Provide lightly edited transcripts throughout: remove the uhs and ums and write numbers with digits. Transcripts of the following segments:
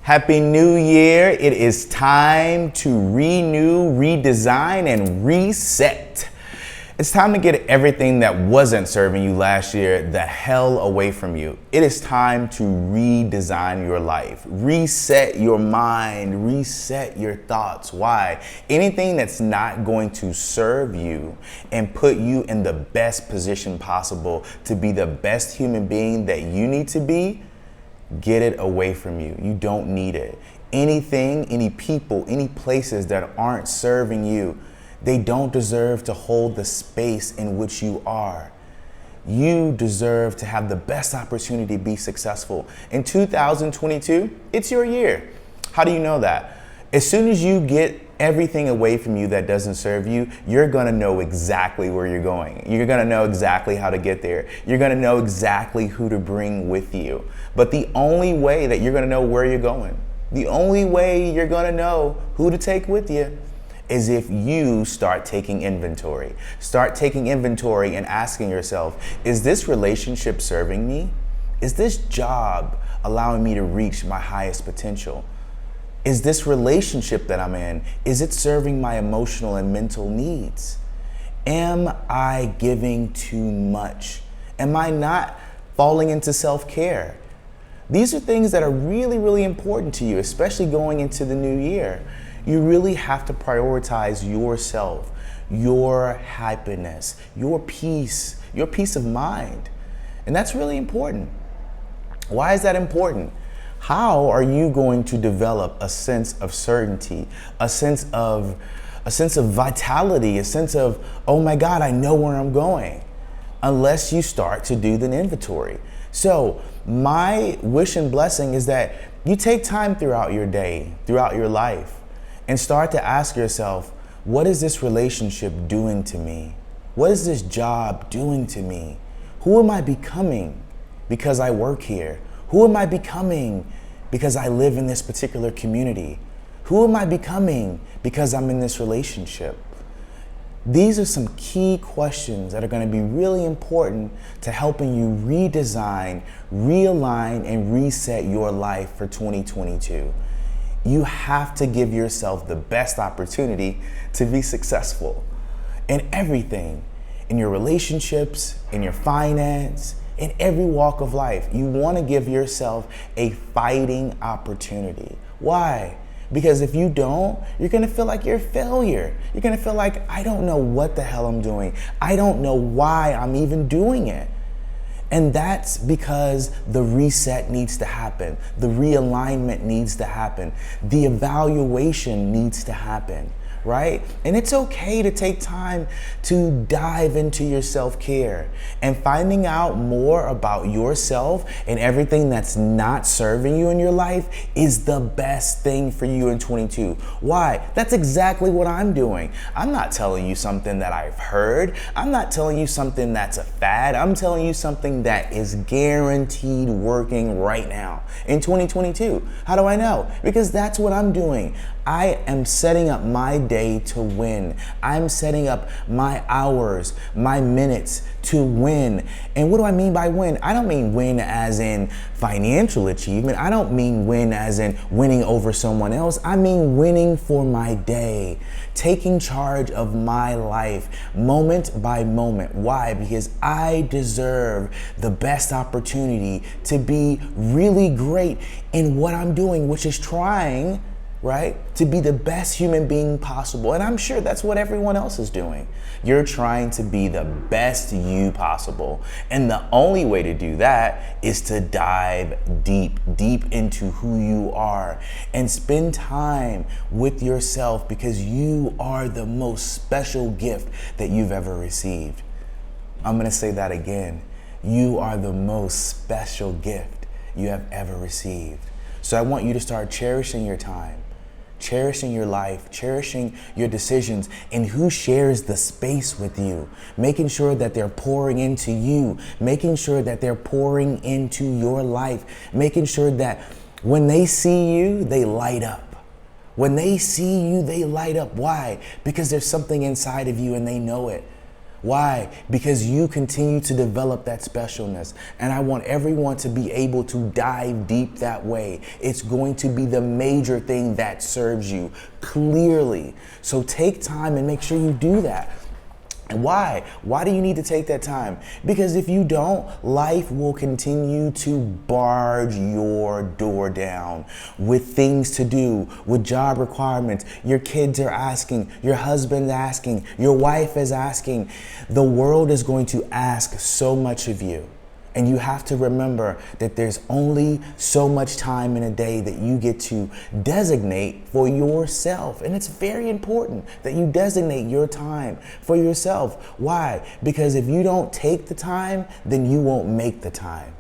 Happy New Year. It is time to renew, redesign, and reset. It's time to get everything that wasn't serving you last year the hell away from you. It is time to redesign your life, reset your mind, reset your thoughts. Why? Anything that's not going to serve you and put you in the best position possible to be the best human being that you need to be, get it away from you. You don't need it. Anything, any people, any places that aren't serving you, they don't deserve to hold the space in which you are. You deserve to have the best opportunity to be successful. In 2022, it's your year. How do you know that? As soon as you get everything away from you that doesn't serve you, you're gonna know exactly where you're going. You're gonna know exactly how to get there. You're gonna know exactly who to bring with you. But the only way that you're gonna know where you're going, the only way you're gonna know who to take with you is if you start taking inventory. Start taking inventory and asking yourself, is this relationship serving me? Is this job allowing me to reach my highest potential? Is this relationship that I'm in, is it serving my emotional and mental needs? Am I giving too much? Am I not falling into self-care? These are things that are really, really important to you, especially going into the new year. You really have to prioritize yourself, your happiness, your peace of mind. And that's really important. Why is that important? How are you going to develop a sense of certainty, a sense of vitality, a sense of, oh my God, I know where I'm going, unless you start to do the inventory? So my wish and blessing is that you take time throughout your day, throughout your life, and start to ask yourself, what is this relationship doing to me? What is this job doing to me? Who am I becoming because I work here? Who am I becoming because I live in this particular community? Who am I becoming because I'm in this relationship? These are some key questions that are going to be really important to helping you redesign, realign, and reset your life for 2022. You have to give yourself the best opportunity to be successful in everything, in your relationships, in your finance, in every walk of life. You want to give yourself a fighting opportunity. Why? Because if you don't, you're going to feel like you're a failure. You're going to feel like, I don't know what the hell I'm doing. I don't know why I'm even doing it. And that's because the reset needs to happen. The realignment needs to happen. The evaluation needs to happen, right? And it's okay to take time to dive into your self-care and finding out more about yourself and everything that's not serving you in your life is the best thing for you in 22. Why? That's exactly what I'm doing. I'm not telling you something that I've heard. I'm not telling you something that's a fad. I'm telling you something that is guaranteed working right now in 2022. How do I know? Because that's what I'm doing. I am setting up my day to win. I'm setting up my hours, my minutes to win. And what do I mean by win? I don't mean win as in financial achievement. I don't mean win as in winning over someone else. I mean winning for my day, taking charge of my life moment by moment. Why? Because I deserve the best opportunity to be really great in what I'm doing, which is trying, right, to be the best human being possible. And I'm sure that's what everyone else is doing. You're trying to be the best you possible. And the only way to do that is to dive deep into who you are and spend time with yourself, because you are the most special gift that you've ever received. I'm gonna say that again. You are the most special gift you have ever received. So I want you to start cherishing your time, cherishing your life, cherishing your decisions, and who shares the space with you, making sure that they're pouring into you, making sure that they're pouring into your life, making sure that when they see you, they light up. When they see you, they light up. Why? Because there's something inside of you and they know it. Why? Because you continue to develop that specialness. And I want everyone to be able to dive deep that way. It's going to be the major thing that serves you clearly. So take time and make sure you do that. Why? Why do you need to take that time? Because if you don't, life will continue to barge your door down with things to do, with job requirements. Your kids are asking, your husband's asking, your wife is asking. The world is going to ask so much of you. And you have to remember that there's only so much time in a day that you get to designate for yourself. And it's very important that you designate your time for yourself. Why? Because if you don't take the time, then you won't make the time.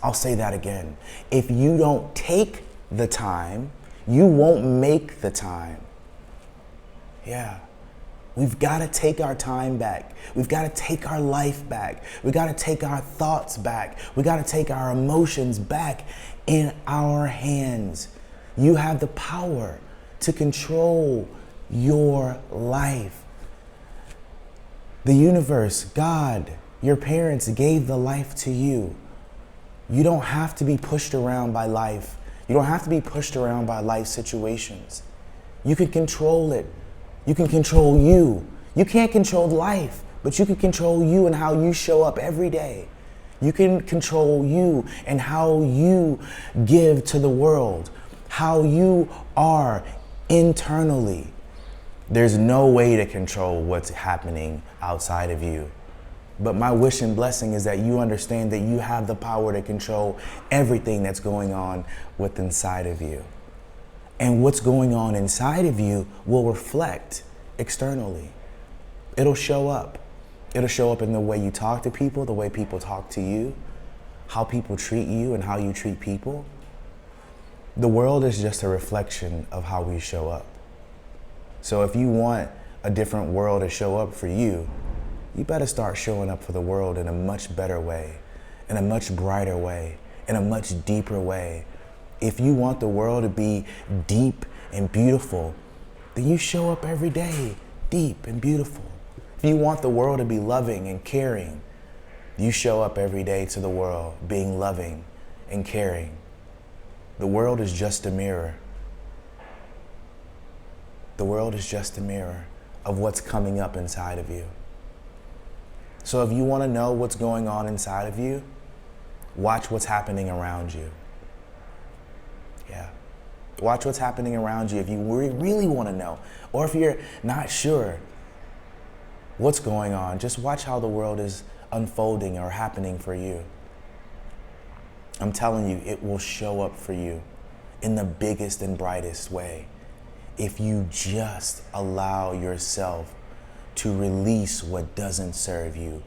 I'll say that again. If you don't take the time, you won't make the time. Yeah. We've got to take our time back. We've got to take our life back. We've got to take our thoughts back. We've got to take our emotions back in our hands. You have the power to control your life. The universe, God, your parents gave the life to you. You don't have to be pushed around by life. You don't have to be pushed around by life situations. You can control it. You can control you. You can't control life, but you can control you and how you show up every day. You can control you and how you give to the world, how you are internally. There's no way to control what's happening outside of you. But my wish and blessing is that you understand that you have the power to control everything that's going on within inside of you. And what's going on inside of you will reflect externally. It'll show up. It'll show up in the way you talk to people, the way people talk to you, how people treat you and how you treat people. The world is just a reflection of how we show up. So if you want a different world to show up for you, you better start showing up for the world in a much better way, in a much brighter way, in a much deeper way. If you want the world to be deep and beautiful, then you show up every day deep and beautiful. If you want the world to be loving and caring, you show up every day to the world being loving and caring. The world is just a mirror. The world is just a mirror of what's coming up inside of you. So if you want to know what's going on inside of you, watch what's happening around you. Yeah. Watch what's happening around you if you really want to know. Or if you're not sure what's going on, just watch how the world is unfolding or happening for you. I'm telling you, it will show up for you in the biggest and brightest way if you just allow yourself to release what doesn't serve you.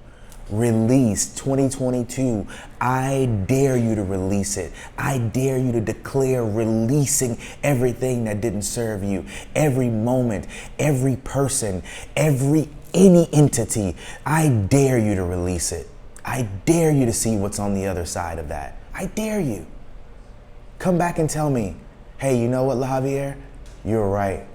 Release 2022. I dare you to release it. I dare you to declare releasing everything that didn't serve you. Every moment, every person, any entity. I dare you to release it. I dare you to see what's on the other side of that. I dare you. Come back and tell me, hey, you know what, Javier? You're right.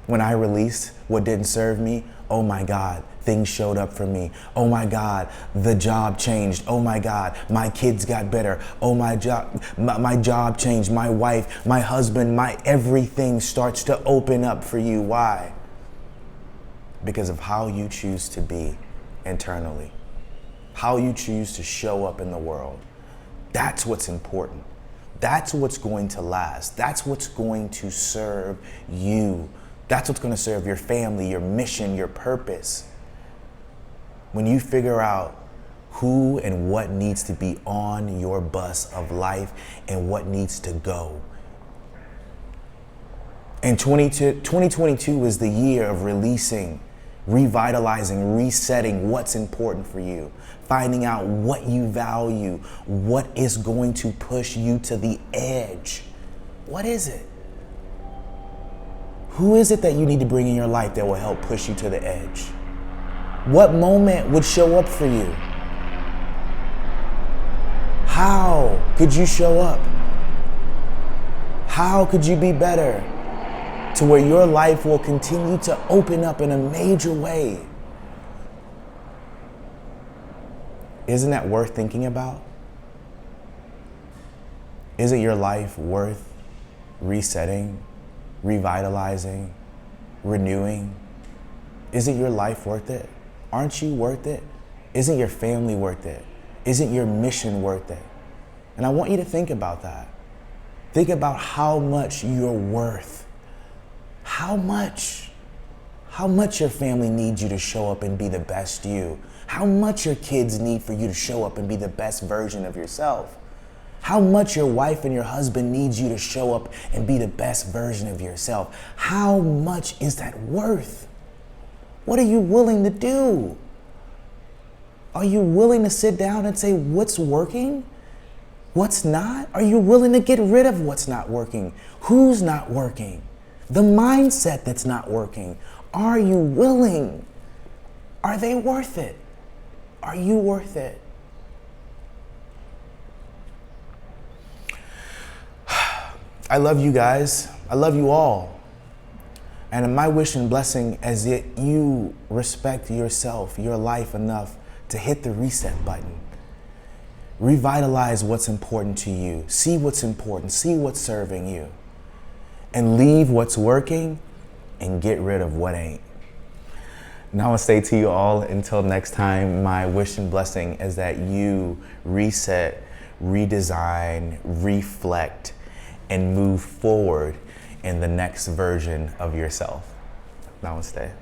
When I released what didn't serve me, oh my God, things showed up for me. Oh my God, the job changed. Oh my God, my kids got better. Oh my job changed. My wife, my husband, my everything starts to open up for you. Why? Because of how you choose to be internally, how you choose to show up in the world. That's what's important. That's what's going to last. That's what's going to serve you. That's what's going to serve your family, your mission, your purpose. When you figure out who and what needs to be on your bus of life and what needs to go. And 2022 is the year of releasing, revitalizing, resetting what's important for you, finding out what you value, what is going to push you to the edge. What is it? Who is it that you need to bring in your life that will help push you to the edge? What moment would show up for you? How could you show up? How could you be better to where your life will continue to open up in a major way? Isn't that worth thinking about? Isn't your life worth resetting, revitalizing, renewing? Isn't your life worth it? Aren't you worth it? Isn't your family worth it? Isn't your mission worth it? And I want you to think about that. Think about how much you're worth. How much your family needs you to show up and be the best you. How much your kids need for you to show up and be the best version of yourself. How much your wife and your husband needs you to show up and be the best version of yourself. How much is that worth? What are you willing to do? Are you willing to sit down and say what's working? What's not? Are you willing to get rid of what's not working? Who's not working? The mindset that's not working. Are you willing? Are they worth it? Are you worth it? I love you guys. I love you all. And my wish and blessing is that you respect yourself, your life enough to hit the reset button. Revitalize what's important to you. See what's important. See what's serving you. And leave what's working and get rid of what ain't. Namaste to you all. Until next time, my wish and blessing is that you reset, redesign, reflect, and move forward in the next version of yourself. Namaste.